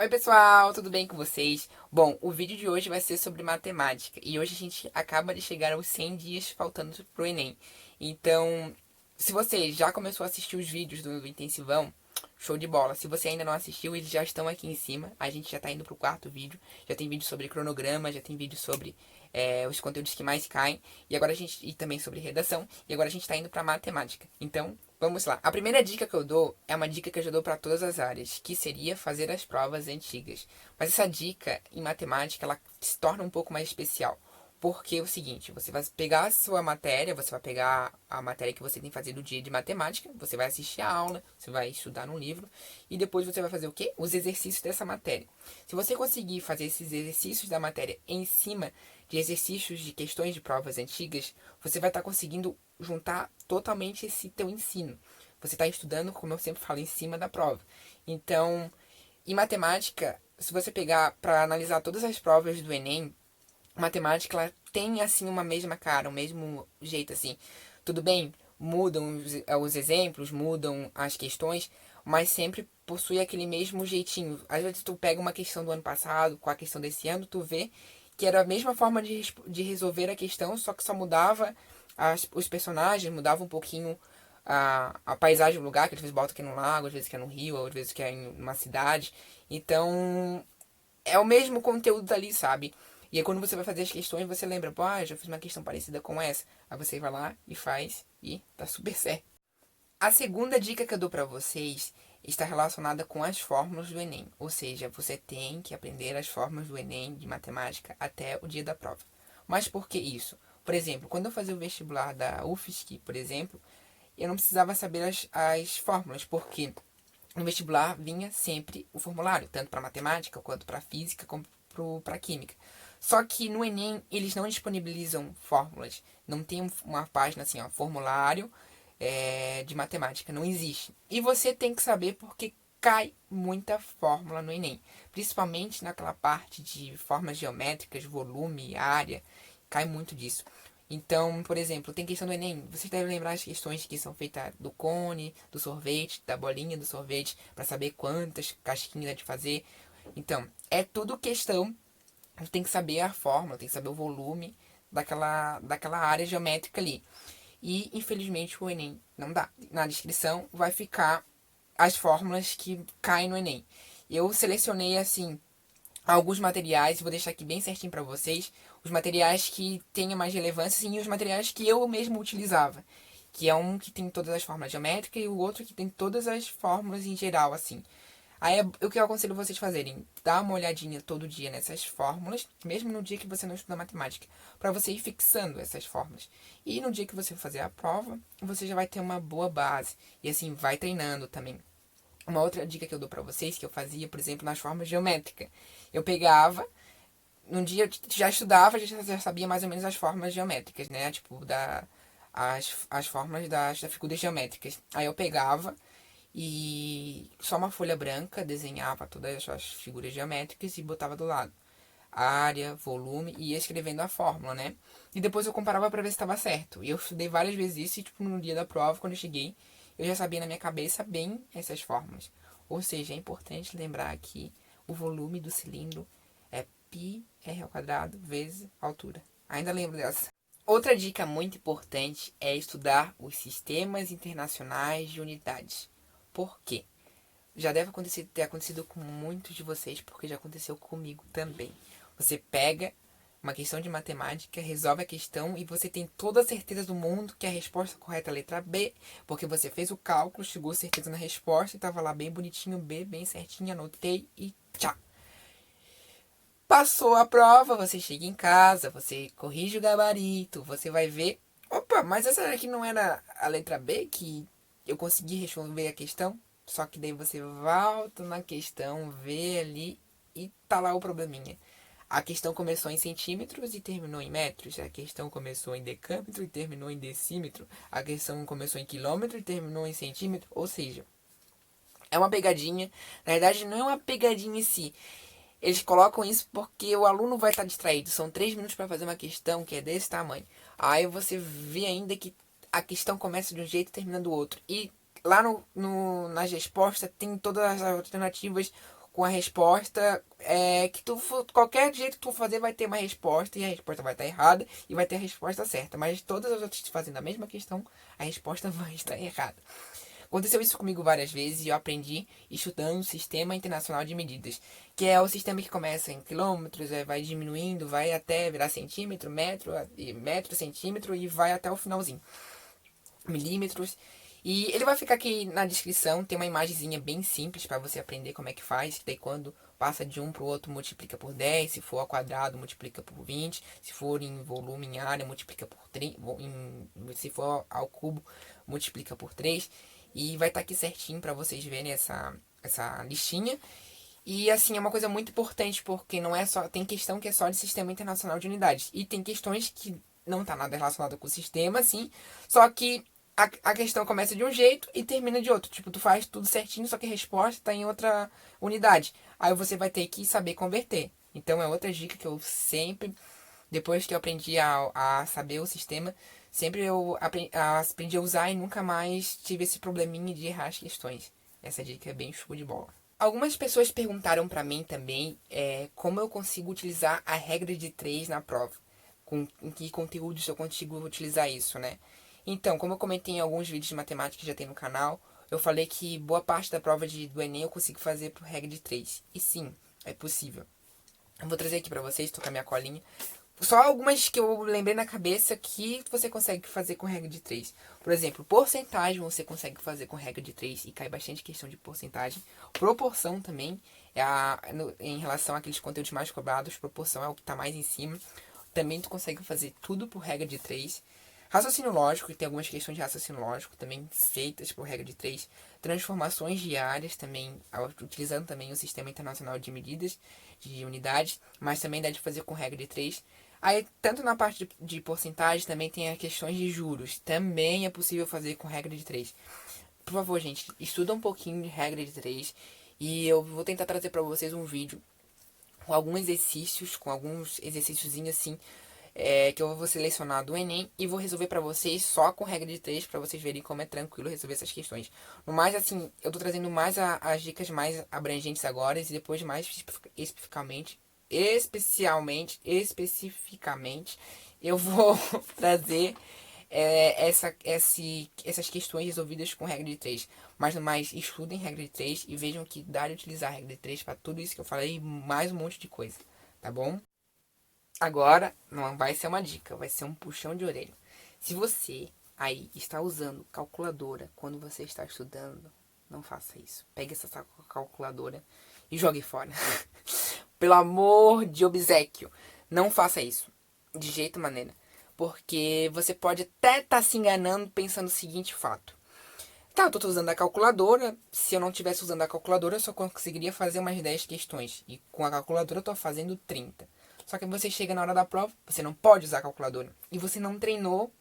Oi pessoal, tudo bem com vocês? Bom, o vídeo de hoje vai ser sobre matemática e hoje a gente acaba de chegar aos 100 dias faltando pro Enem. Então, se você já começou a assistir os vídeos do Intensivão, show de bola. Se você ainda não assistiu, eles já estão aqui em cima. A gente já tá indo pro quarto vídeo. Já tem vídeo sobre cronograma, já tem vídeo sobre os conteúdos que mais caem. E agora a gente. E também sobre redação. E agora a gente tá indo pra matemática. Então, vamos lá. A primeira dica que eu dou é uma dica que eu já dou para todas as áreas, que seria fazer as provas antigas. Mas essa dica em matemática, ela se torna um pouco mais especial. Porque é o seguinte, você vai pegar a sua matéria, você vai pegar a matéria que você tem que fazer no dia de matemática, você vai assistir a aula, você vai estudar no livro, e depois você vai fazer o quê? Os exercícios dessa matéria. Se você conseguir fazer esses exercícios da matéria em cima de exercícios de questões de provas antigas, você vai estar conseguindo juntar totalmente esse teu ensino. Você está estudando, como eu sempre falo, em cima da prova. Então, em matemática, se você pegar para analisar todas as provas do Enem, matemática ela tem assim uma mesma cara, um mesmo jeito assim. Tudo bem, mudam os exemplos, mudam as questões, mas sempre possui aquele mesmo jeitinho. Às vezes tu pega uma questão do ano passado com a questão desse ano, tu vê que era a mesma forma de resolver a questão, só que só mudava os personagens, mudava um pouquinho a paisagem do lugar, que às vezes bota que é no lago, às vezes que é no rio, às vezes que é em uma cidade. Então, é o mesmo conteúdo dali, sabe? E aí quando você vai fazer as questões, você lembra, pô, já fiz uma questão parecida com essa. Aí você vai lá e faz e tá super certo. A segunda dica que eu dou pra vocês está relacionada com as fórmulas do Enem. Ou seja, você tem que aprender as fórmulas do Enem de matemática até o dia da prova. Mas por que isso? Por exemplo, quando eu fazia o vestibular da UFSC, por exemplo, eu não precisava saber as fórmulas, porque no vestibular vinha sempre o formulário, tanto para matemática, quanto para física, como para química. Só que no Enem eles não disponibilizam fórmulas. Não tem uma página assim, ó, formulário de matemática. Não existe. E você tem que saber porque cai muita fórmula no Enem. Principalmente naquela parte de formas geométricas, volume, área. Cai muito disso. Então, por exemplo, tem questão do Enem. Vocês devem lembrar as questões que são feitas do cone, do sorvete, da bolinha do sorvete, para saber quantas casquinhas é de fazer. Então, é tudo questão. Tem que saber a fórmula, tem que saber o volume daquela área geométrica ali. E, infelizmente, o Enem não dá. Na descrição vai ficar as fórmulas que caem no Enem. Eu selecionei, assim, alguns materiais, vou deixar aqui bem certinho para vocês, os materiais que tenham mais relevância sim, e os materiais que eu mesmo utilizava, que é um que tem todas as fórmulas geométricas e o outro que tem todas as fórmulas em geral, assim. Aí o que eu aconselho vocês fazerem, dar uma olhadinha todo dia nessas fórmulas, mesmo no dia que você não estuda matemática, para você ir fixando essas fórmulas. E no dia que você for fazer a prova, você já vai ter uma boa base e assim vai treinando também. Uma outra dica que eu dou pra vocês, que eu fazia, por exemplo, nas formas geométricas. Eu pegava, num dia eu já estudava, já sabia mais ou menos as formas geométricas, né? Tipo, as formas das figuras geométricas. Aí eu pegava e só uma folha branca, desenhava todas as figuras geométricas e botava do lado. Área, volume e ia escrevendo a fórmula, né? E depois eu comparava pra ver se estava certo. E eu estudei várias vezes isso e, tipo, no dia da prova, quando eu cheguei, eu já sabia na minha cabeça bem essas fórmulas. Ou seja, é importante lembrar que o volume do cilindro é πr ao quadrado vezes a altura. Ainda lembro dessa. Outra dica muito importante é estudar os sistemas internacionais de unidades. Por quê? Já deve ter acontecido com muitos de vocês, porque já aconteceu comigo também. Você pega uma questão de matemática, resolve a questão e você tem toda a certeza do mundo que a resposta correta é a letra B, porque você fez o cálculo, chegou a certeza na resposta e estava lá bem bonitinho, B, bem certinho, anotei e tchau. Passou a prova, você chega em casa, você corrige o gabarito, você vai ver, opa, mas essa aqui não era a letra B que eu consegui resolver a questão? Só que daí você volta na questão, vê ali e tá lá o probleminha. A questão começou em centímetros e terminou em metros. A questão começou em decâmetro e terminou em decímetro. A questão começou em quilômetro e terminou em centímetro. Ou seja, é uma pegadinha. Na verdade, não é uma pegadinha em si. Eles colocam isso porque o aluno vai estar distraído. São 3 minutos para fazer uma questão que é desse tamanho. Aí você vê ainda que a questão começa de um jeito e termina do outro. E lá nas respostas tem todas as alternativas com a resposta que qualquer jeito que tu fazer vai ter uma resposta e a resposta vai estar errada e vai ter a resposta certa. Mas todas as outras fazendo a mesma questão, a resposta vai estar errada. Aconteceu isso comigo várias vezes e eu aprendi estudando o Sistema Internacional de Medidas, que é o sistema que começa em quilômetros, vai diminuindo, vai até virar centímetro, metro, centímetro e vai até o finalzinho. Milímetros. E ele vai ficar aqui na descrição, tem uma imagenzinha bem simples para você aprender como é que faz. Daí quando passa de um para o outro, multiplica por 10, se for ao quadrado, multiplica por 20, se for em volume, em área, multiplica por 3, se for ao cubo, multiplica por 3. E vai estar aqui certinho para vocês verem essa listinha. E assim, é uma coisa muito importante, porque não é só. Tem questão que é só de Sistema Internacional de Unidades. E tem questões que não tá nada relacionado com o sistema, assim. Só que a questão começa de um jeito e termina de outro. Tipo, tu faz tudo certinho, só que a resposta tá em outra unidade. Aí você vai ter que saber converter. Então é outra dica que eu sempre, depois que eu aprendi a saber o sistema, sempre eu aprendi a usar e nunca mais tive esse probleminha de errar as questões. Essa dica é bem show de bola. Algumas pessoas perguntaram pra mim também como eu consigo utilizar a regra de 3 na prova. Em que conteúdos eu consigo utilizar isso, né? Então, como eu comentei em alguns vídeos de matemática que já tem no canal, eu falei que boa parte da prova do Enem eu consigo fazer por regra de 3. E sim, é possível. Eu vou trazer aqui pra vocês, tô com a minha colinha. Só algumas que eu lembrei na cabeça que você consegue fazer com regra de 3. Por exemplo, porcentagem você consegue fazer com regra de 3 e cai bastante questão de porcentagem. Proporção também, em relação àqueles conteúdos mais cobrados, proporção é o que está mais em cima. Também tu consegue fazer tudo por regra de 3. Raciocínio lógico, tem algumas questões de raciocínio lógico também feitas por regra de 3. Transformações diárias também, utilizando também o Sistema Internacional de Medidas de unidades, mas também dá de fazer com regra de 3. Aí, tanto na parte de porcentagem, também tem as questões de juros. Também é possível fazer com regra de 3. Por favor, gente, estuda um pouquinho de regra de 3. E eu vou tentar trazer para vocês um vídeo com alguns exercíciozinhos assim, que eu vou selecionar do Enem e vou resolver para vocês só com regra de 3 para vocês verem como é tranquilo resolver essas questões. No mais, assim, eu tô trazendo mais as dicas mais abrangentes agora e depois mais especificamente, eu vou trazer essas questões resolvidas com regra de 3. Mas no mais, estudem regra de 3 e vejam que dá de utilizar a regra de 3 para tudo isso que eu falei e mais um monte de coisa, tá bom? Agora, não vai ser uma dica, vai ser um puxão de orelha. Se você aí está usando calculadora quando você está estudando, não faça isso. Pegue essa calculadora e jogue fora. Pelo amor de obséquio, não faça isso. De jeito maneira. Porque você pode até estar se enganando pensando o seguinte fato. Tá, eu tô usando a calculadora. Se eu não estivesse usando a calculadora, eu só conseguiria fazer umas 10 questões. E com a calculadora eu tô fazendo 30. Só que você chega na hora da prova, você não pode usar a calculadora. E você não treinou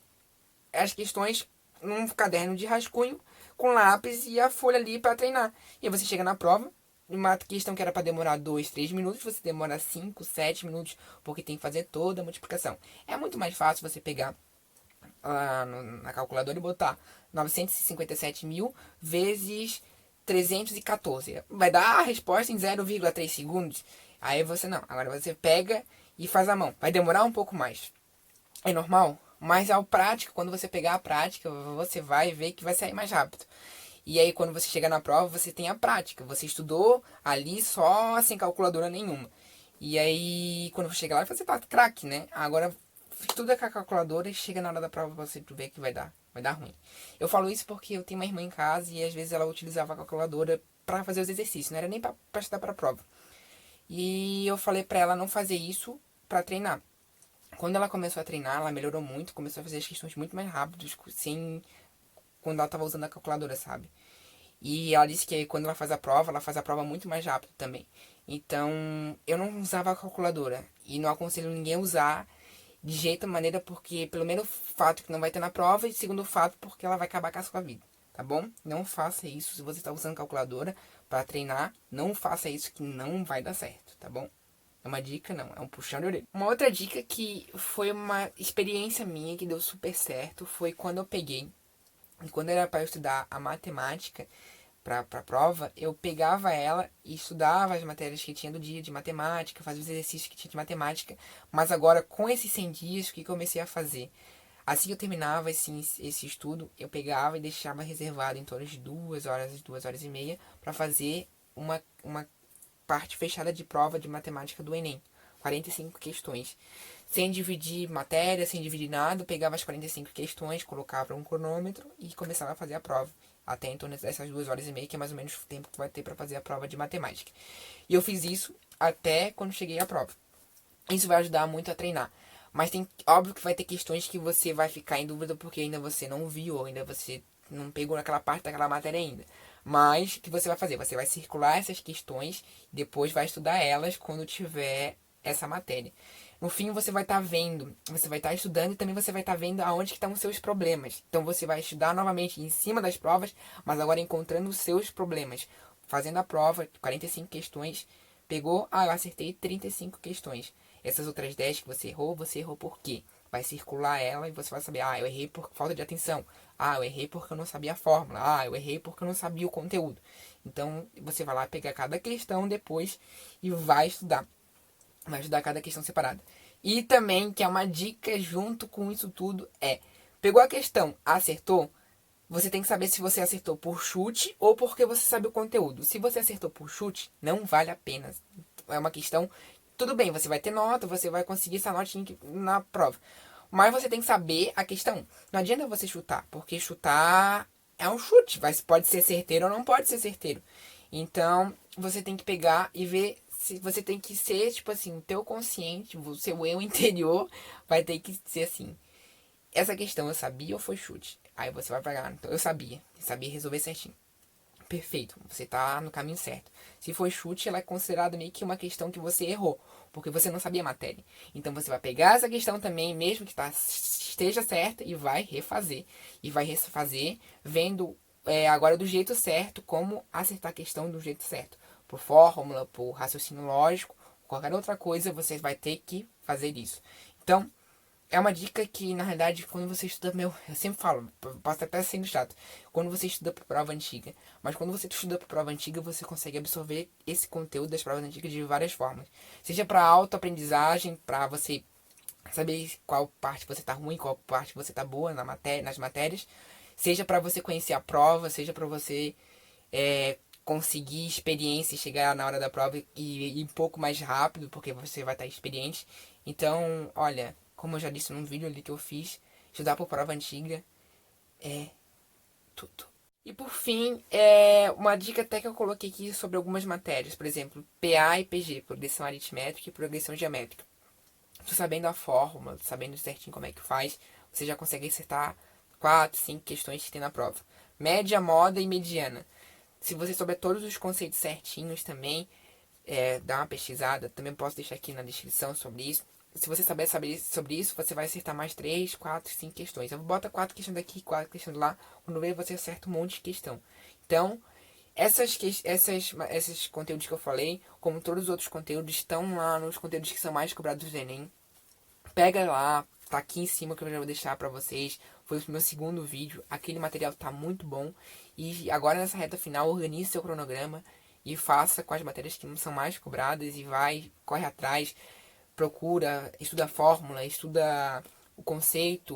as questões num caderno de rascunho com lápis e a folha ali para treinar. E aí você chega na prova, uma questão que era para demorar 2, 3 minutos, você demora 5, 7 minutos, porque tem que fazer toda a multiplicação. É muito mais fácil você pegar na calculadora e botar 957 mil vezes 314. Vai dar a resposta em 0,3 segundos. Aí você não. Agora você pega e faz a mão. Vai demorar um pouco mais. É normal? Mas ao prático, quando você pegar a prática, você vai ver que vai sair mais rápido. E aí quando você chegar na prova, você tem a prática. Você estudou ali só sem calculadora nenhuma. E aí quando você chegar lá, você tá craque, né? Agora estuda com a calculadora e chega na hora da prova pra você ver que vai dar ruim. Eu falo isso porque eu tenho uma irmã em casa e às vezes ela utilizava a calculadora para fazer os exercícios, não era nem para estudar para a prova. E eu falei pra ela não fazer isso para treinar. Quando ela começou a treinar, ela melhorou muito, começou a fazer as questões muito mais rápido, sem quando ela tava usando a calculadora, sabe? E ela disse que quando ela faz a prova muito mais rápido também. Então, eu não usava a calculadora e não aconselho ninguém a usar de jeito maneira, porque pelo menos fato que não vai ter na prova e segundo fato porque ela vai acabar com a sua vida, tá bom? Não faça isso se você está usando calculadora para treinar, não faça isso que não vai dar certo, tá bom? É uma dica não, é um puxão de orelha. Uma outra dica que foi uma experiência minha que deu super certo foi quando eu peguei, quando era para estudar a matemática, pra prova, eu pegava ela e estudava as matérias que tinha do dia de matemática, fazia os exercícios que tinha de matemática, mas agora com esses 100 dias, o que comecei a fazer? Assim que eu terminava esse estudo, eu pegava e deixava reservado em torno de 2 horas, 2 horas e meia, para fazer uma parte fechada de prova de matemática do Enem. 45 questões. Sem dividir matéria, sem dividir nada, eu pegava as 45 questões, colocava um cronômetro e começava a fazer a prova. Até em torno dessas 2 horas e meia, que é mais ou menos o tempo que tu vai ter para fazer a prova de matemática. E eu fiz isso até quando cheguei à prova. Isso vai ajudar muito a treinar. Mas tem, óbvio que vai ter questões que você vai ficar em dúvida porque ainda você não viu, ou ainda você não pegou naquela parte daquela matéria ainda. Mas o que você vai fazer? Você vai circular essas questões e depois vai estudar elas quando tiver essa matéria. No fim você vai estar vendo, você vai estar estudando e também você vai estar vendo aonde que estão os seus problemas. Então você vai estudar novamente em cima das provas, mas agora encontrando os seus problemas. Fazendo a prova, 45 questões, pegou, eu acertei 35 questões. Essas outras 10 que você errou por quê? Vai circular ela e você vai saber, eu errei por falta de atenção. Eu errei porque eu não sabia a fórmula. Eu errei porque eu não sabia o conteúdo. Então, você vai lá pegar cada questão depois e vai estudar. Vai estudar cada questão separada. E também, que é uma dica junto com isso tudo, pegou a questão, acertou, você tem que saber se você acertou por chute ou porque você sabe o conteúdo. Se você acertou por chute, não vale a pena. É uma questão. Tudo bem, você vai ter nota, você vai conseguir essa notinha na prova. Mas você tem que saber a questão. Não adianta você chutar, porque chutar é um chute. Pode ser certeiro ou não pode ser certeiro. Então, você tem que pegar e ver se você tem que ser, tipo assim, o teu consciente, o seu eu interior vai ter que ser assim. Essa questão eu sabia ou foi chute? Aí você vai pegar, então eu sabia resolver certinho. Perfeito, você tá no caminho certo. Se foi chute, ela é considerada meio que uma questão que você errou, porque você não sabia a matéria. Então você vai pegar essa questão também, mesmo que esteja certa, e vai refazer. E vai refazer vendo agora do jeito certo, como acertar a questão do jeito certo. Por fórmula, por raciocínio lógico, qualquer outra coisa, você vai ter que fazer isso. Então, é uma dica que, na realidade, quando você estuda, eu sempre falo, posso até sendo chato, quando você estuda para prova antiga, mas quando você estuda para prova antiga, você consegue absorver esse conteúdo das provas antigas de várias formas. Seja para autoaprendizagem, para você saber qual parte você tá ruim, qual parte você tá boa nas matérias, seja para você conhecer a prova, seja para você conseguir experiência e chegar na hora da prova e ir um pouco mais rápido, porque você vai estar experiente. Então, olha, como eu já disse num vídeo ali que eu fiz, estudar por prova antiga é tudo. E por fim, uma dica até que eu coloquei aqui sobre algumas matérias, por exemplo, PA e PG, progressão aritmétrica e progressão geométrica. Tu sabendo a fórmula, sabendo certinho como é que faz, você já consegue acertar 4, 5 questões que tem na prova. Média, moda e mediana. Se você souber todos os conceitos certinhos também, dá uma pesquisada. Também posso deixar aqui na descrição sobre isso. Se você saber sobre isso, você vai acertar mais 3, 4, 5 questões. Eu boto 4 questões daqui, 4 questões lá. Quando vê, você acerta um monte de questão. Então, esses conteúdos que eu falei, como todos os outros conteúdos, estão lá nos conteúdos que são mais cobrados do Enem. Pega lá, tá aqui em cima que eu já vou deixar pra vocês. Foi o meu segundo vídeo. Aquele material tá muito bom. E agora nessa reta final, organize seu cronograma e faça com as matérias que são mais cobradas e corre atrás, procura, estuda a fórmula, estuda o conceito,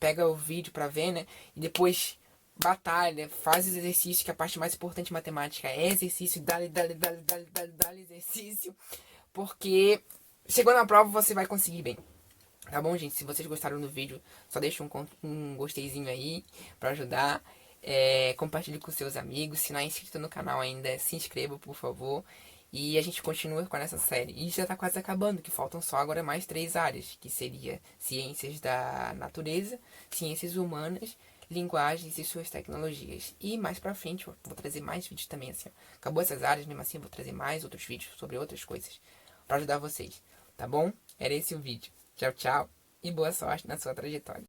pega o vídeo pra ver, né? E depois batalha, faz os exercícios, que a parte mais importante de matemática é exercício, dá exercício, porque chegou na prova você vai conseguir bem. Tá bom, gente? Se vocês gostaram do vídeo, só deixa um gosteizinho aí pra ajudar. Compartilhe com seus amigos. Se não é inscrito no canal ainda, se inscreva, por favor. E a gente continua com essa série. E já tá quase acabando, que faltam só agora mais 3 áreas, que seria ciências da natureza, ciências humanas, linguagens e suas tecnologias. E mais pra frente eu vou trazer mais vídeos também, assim. Acabou essas áreas, mesmo assim eu vou trazer mais outros vídeos sobre outras coisas pra ajudar vocês. Tá bom? Era esse o vídeo. Tchau, tchau e boa sorte na sua trajetória.